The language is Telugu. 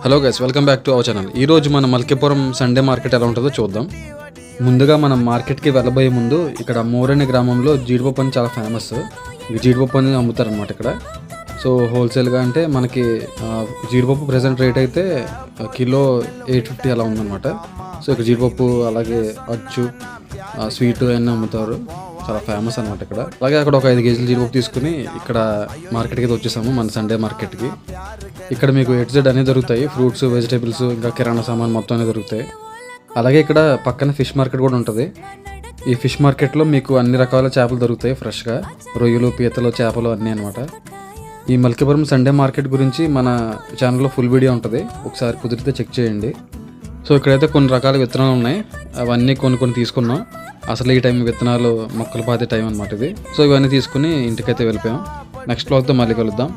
Hello guys, welcome back to our channel. ఈరోజు మన మల్కీపురం సండే మార్కెట్ ఎలా ఉంటుందో చూద్దాం. ముందుగా మనం మార్కెట్కి వెళ్ళబోయే ముందు ఇక్కడ మోరని గ్రామంలో జీడిపప్పు అని చాలా ఫేమస్. జీడిపప్పు అని అమ్ముతారనమాట ఇక్కడ. సో హోల్సేల్గా అంటే మనకి జీడిపప్పు ప్రెసెంట్ రేట్ అయితే కిలో 850 అలా ఉందన్నమాట. సో ఇక్కడ జీడిపప్పు అలాగే అచ్చు స్వీట్ అన్నీ అమ్ముతారు. చాలా ఫేమస్ అనమాట ఇక్కడ. అలాగే అక్కడ ఒక 5 కేజీలు జీడిపప్పు తీసుకుని ఇక్కడ మార్కెట్కి అయితే వచ్చేసాము, మన సండే మార్కెట్కి. ఇక్కడ మీకు A to Z అన్నీ దొరుకుతాయి. ఫ్రూట్స్, వెజిటేబుల్స్, ఇంకా కిరాణా సామాన్ మొత్తం అన్నీ దొరుకుతాయి. అలాగే ఇక్కడ పక్కన ఫిష్ మార్కెట్ కూడా ఉంటుంది. ఈ ఫిష్ మార్కెట్లో మీకు అన్ని రకాల చేపలు దొరుకుతాయి ఫ్రెష్గా. రొయ్యలు, పీతలు, చేపలు అన్నీ అనమాట. ఈ మల్కీపురం సండే మార్కెట్ గురించి మన ఛానల్లో ఫుల్ వీడియో ఉంటుంది, ఒకసారి కుదిరితే చెక్ చేయండి. సో ఇక్కడైతే కొన్ని రకాల విత్తనాలు ఉన్నాయి, అవన్నీ కొన్ని తీసుకున్నాం. అసలు ఈ టైం విత్తనాలు మొక్కలు పాతే టైం అనమాట ఇది. సో ఇవన్నీ తీసుకుని ఇంటికైతే వెళ్ళిపోయాం. నెక్స్ట్ వ్లాగ్తో మళ్ళీ కలుద్దాం.